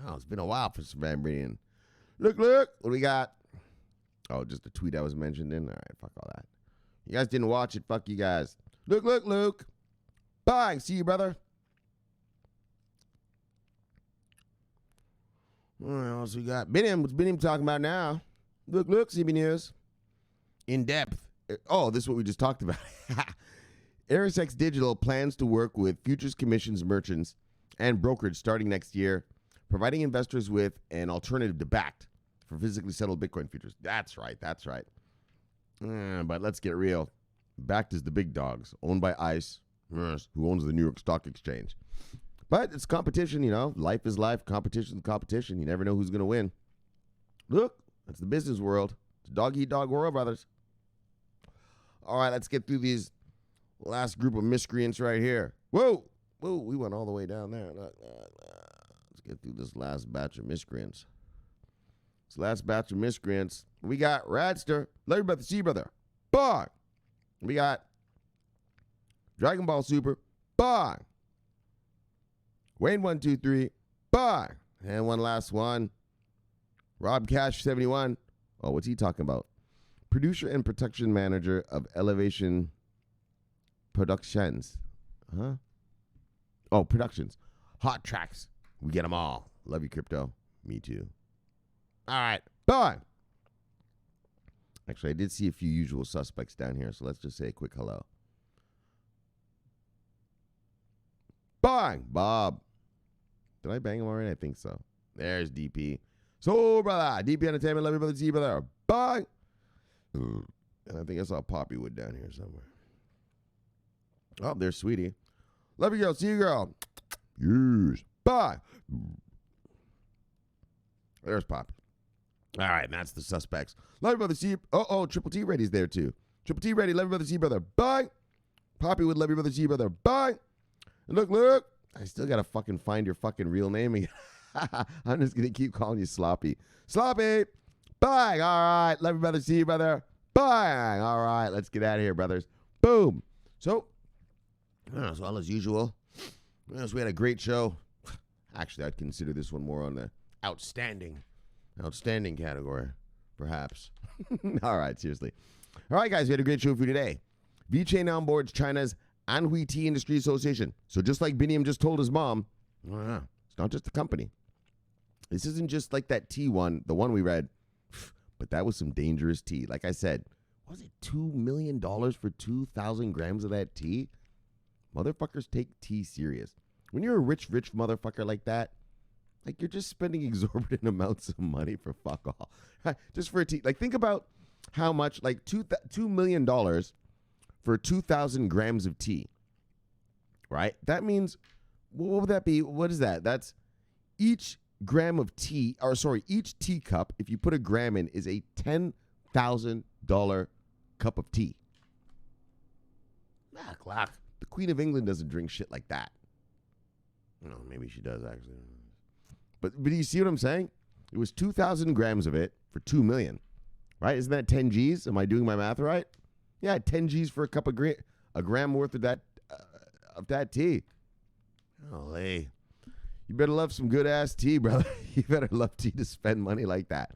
Oh, it's been a while for some Bambinian. Look, what do we got? Oh, just a tweet I was mentioned in? All right, fuck all that. You guys didn't watch it. Fuck you guys. Luke. Bye. See you, brother. What else we got? What's Biniam talking about now? Look, CB News. In depth. Oh, this is what we just talked about. Eris Digital plans to work with futures commissions merchants and brokerage starting next year, providing investors with an alternative to BACT for physically settled Bitcoin futures. That's right. But let's get real. BACT is the big dogs, owned by ICE, who owns the New York Stock Exchange. But it's competition, you know. Life is life. Competition is competition. You never know who's going to win. Look, that's the business world. It's a dog-eat-dog world, brothers. All right, let's get through these last group of miscreants right here. Whoa, we went all the way down there. Let's get through this last batch of miscreants. We got Radster, Larry Brother, C Brother, bye. We got Dragon Ball Super, bye. Wayne 123, bye. And one last one. Rob Cash 71. Oh, what's he talking about? Producer and production manager of Elevation Productions. Huh? Oh, Productions. Hot tracks. We get them all. Love you, crypto. Me too. All right. Bye. Actually, I did see a few usual suspects down here, so let's just say a quick hello. Bang, Bob. Did I bang him already? I think so. There's DP. So, brother. DP Entertainment. Love you, brother. See you, brother. Bang. And I think I saw Poppywood down here somewhere. Oh, there's Sweetie. Love you, girl. See you, girl. Yes. Bye. There's Poppy. All right, and that's the suspects. Love you, brother. See you. Oh, Triple T Ready's there, too. Triple T Ready. Love you, brother. See you, brother. Bye. Poppywood. Love you, brother. See you, brother. Bye. And look. I still got to fucking find your fucking real name again. I'm just going to keep calling you Sloppy. Sloppy. Bye. All right. Love you, brother. See you, brother. Bye. All right. Let's get out of here, brothers. Boom. So as well as usual, yes, we had a great show. Actually, I'd consider this one more on the outstanding category, perhaps. All right. Seriously. All right, guys. We had a great show for you today. VeChain onboards China's Anhui Tea Industry Association. So just like Biniam just told his mom, it's not just a company. This isn't just like that tea one, the one we read, but that was some dangerous tea. Like I said, was it $2 million for 2,000 grams of that tea? Motherfuckers take tea serious. When you're a rich motherfucker like that, like you're just spending exorbitant amounts of money for fuck all. Just for a tea. Like think about how much, like $2 million for 2,000 grams of tea, right? That means, what would that be? What is that? That's each gram of tea, each teacup, if you put a gram in, is a $10,000 cup of tea. Clarke. The Queen of England doesn't drink shit like that. No, maybe she does, actually. But do you see what I'm saying? It was 2,000 grams of it for $2 million, right? Isn't that 10 G's? Am I doing my math right? Yeah, 10 G's for a cup of a gram worth of that tea. Oh, hey. You better love some good-ass tea, brother. You better love tea to spend money like that.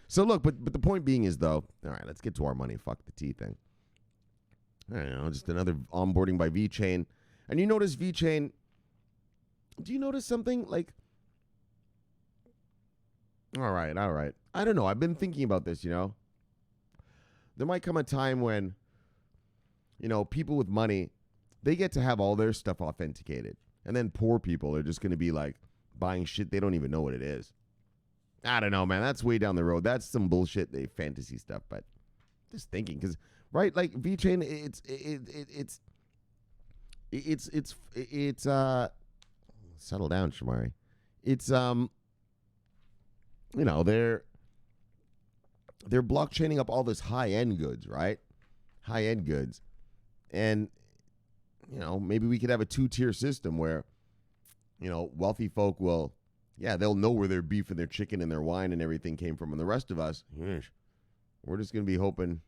So, look, but the point being is, though, all right, let's get to our money. Fuck the tea thing. I don't know, just another onboarding by VeChain. And you notice VeChain, do you notice something? Like, all right. I don't know. I've been thinking about this, you know. There might come a time when, you know, people with money, they get to have all their stuff authenticated. And then poor people are just going to be like buying shit they don't even know what it is. I don't know, man. That's way down the road. That's some bullshit, fantasy stuff. But just thinking, because, right, like VeChain, it's settle down, Shomari. It's you know, they're blockchaining up all this high-end goods, right? High-end goods. And, you know, maybe we could have a two-tier system where, you know, wealthy folk will, they'll know where their beef and their chicken and their wine and everything came from. And the rest of us, we're just going to be hoping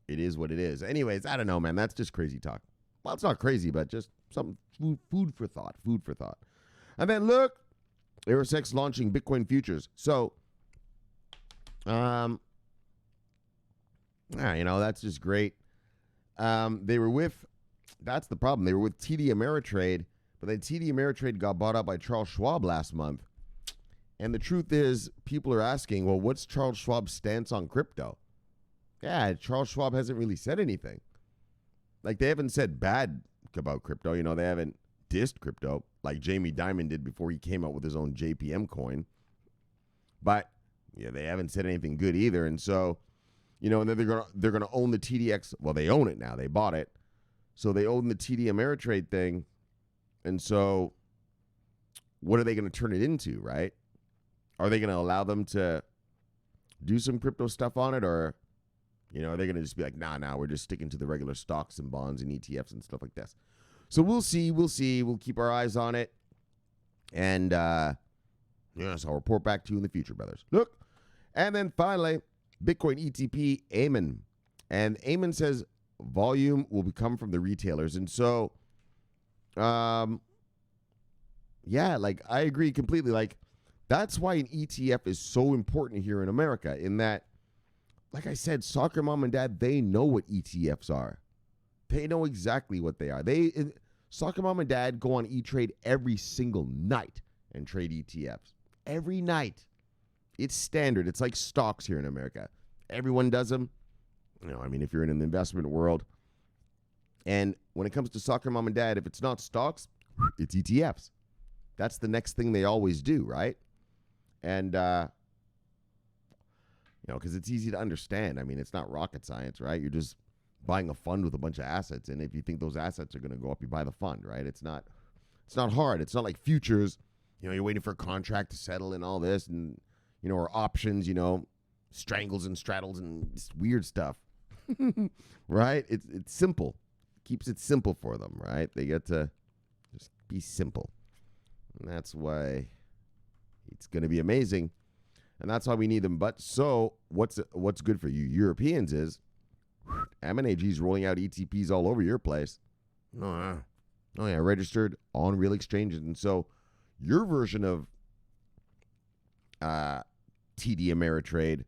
it is what it is. Anyways, I don't know, man. That's just crazy talk. Well, it's not crazy, but just some food for thought. And then look, Eris launching Bitcoin futures. So, that's just great. They were with, that's the problem. They were with TD Ameritrade, but then TD Ameritrade got bought out by Charles Schwab last month. And the truth is, people are asking, well, what's Charles Schwab's stance on crypto? Yeah, Charles Schwab hasn't really said anything. Like, they haven't said bad about crypto. They haven't dissed crypto like Jamie Dimon did before he came out with his own JPM coin. But, they haven't said anything good either. And so, and then they're gonna own the TDX. Well, they own it now. They bought it. So they own the TD Ameritrade thing. And so what are they going to turn it into, right? Are they going to allow them to do some crypto stuff on it? Or, are they going to just be like, nah, we're just sticking to the regular stocks and bonds and ETFs and stuff like this? So we'll see. We'll keep our eyes on it. And, so I'll report back to you in the future, brothers. Look. And then finally, Bitcoin ETP, Amun. And Amun says volume will come from the retailers. And so, I agree completely. That's why an ETF is so important here in America, in that, like I said, soccer mom and dad, they know what ETFs are. They know exactly what they are. Soccer mom and dad go on E-Trade every single night and trade ETFs. Every night. It's standard. It's like stocks here in America. Everyone does them. If you're in an investment world. And when it comes to soccer mom and dad, if it's not stocks, it's ETFs. That's the next thing they always do, right? And, because it's easy to understand. It's not rocket science, right? You're just buying a fund with a bunch of assets. And if you think those assets are going to go up, you buy the fund, right? It's not hard. It's not like futures. You're waiting for a contract to settle and all this and, or options, strangles and straddles and just weird stuff, right? It's simple. Keeps it simple for them, right? They get to just be simple. And that's why it's going to be amazing. And that's why we need them. But so what's good for you Europeans is MNAG is rolling out ETPs all over your place. Oh, yeah, registered on real exchanges. And so your version of TD Ameritrade,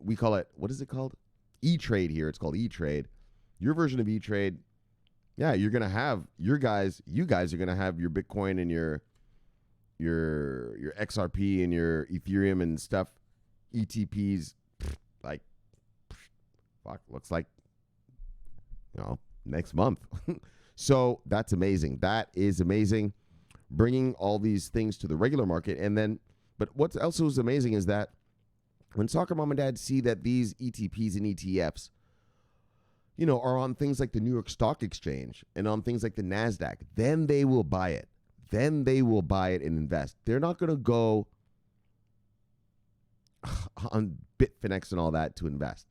we call it, what is it called? E-Trade here. It's called E-Trade. Your version of E-Trade, yeah, you're going to have you guys are going to have your Bitcoin and your XRP and your Ethereum and stuff, ETPs, looks like, next month. So that's amazing. That is amazing. Bringing all these things to the regular market. And then, but what's also is amazing is that when soccer mom and dad see that these ETPs and ETFs, are on things like the New York Stock Exchange and on things like the NASDAQ, then they will buy it. Then they will buy it and invest. They're not going to go on Bitfinex and all that to invest.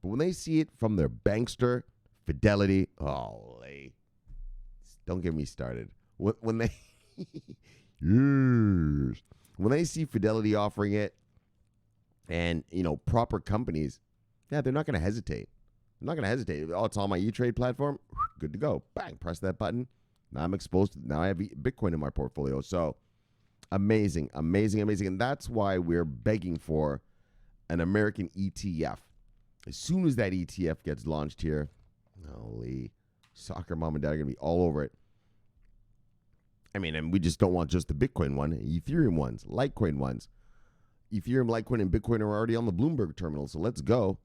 But when they see it from their bankster, Fidelity, don't get me started. When they when they see Fidelity offering it and, proper companies, they're not going to hesitate. I'm not going to hesitate. Oh, it's on my E-Trade platform. Good to go. Bang, press that button. Now I'm exposed. Now I have Bitcoin in my portfolio. So amazing, amazing, amazing. And that's why we're begging for an American ETF. As soon as that ETF gets launched here, holy, soccer mom and dad are going to be all over it. And we just don't want just the Bitcoin one, Ethereum ones, Litecoin ones. Ethereum, Litecoin, and Bitcoin are already on the Bloomberg terminal, so let's go.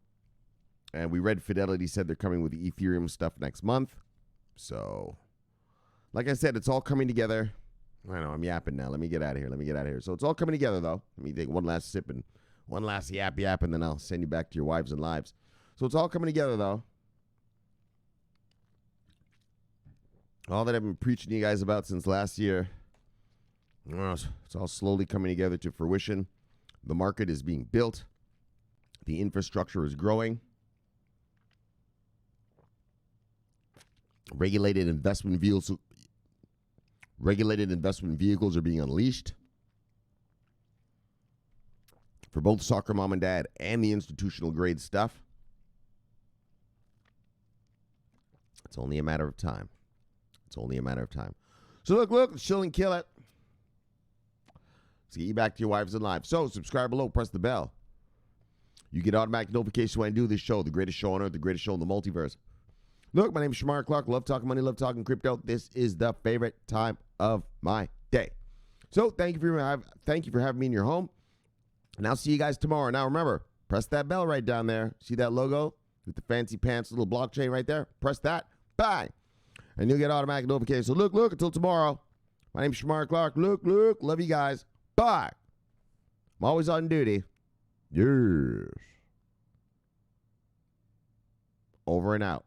And we read Fidelity said they're coming with the Ethereum stuff next month. So, like I said, it's all coming together. I know, I'm yapping now. Let me get out of here. So it's all coming together, though. Let me take one last sip and one last yap, and then I'll send you back to your wives and lives. So it's all coming together, though. All that I've been preaching to you guys about since last year, it's all slowly coming together to fruition. The market is being built. The infrastructure is growing. Regulated investment vehicles are being unleashed for both soccer mom and dad and the institutional grade stuff. It's only a matter of time. So look, chill and kill it. Let's get you back to your wives in life. So subscribe below, press the bell. You get automatic notification when I do this show, the greatest show on earth, the greatest show in the multiverse. Look, my name is Shomari Clarke. Love talking money, love talking crypto. This is the favorite time of my day. So thank you for having me in your home. And I'll see you guys tomorrow. Now remember, press that bell right down there. See that logo with the fancy pants little blockchain right there? Press that. Bang. And you'll get automatic notifications. So look, until tomorrow. My name is Shomari Clarke. Look, love you guys. Bye. I'm always on duty. Yes. Over and out.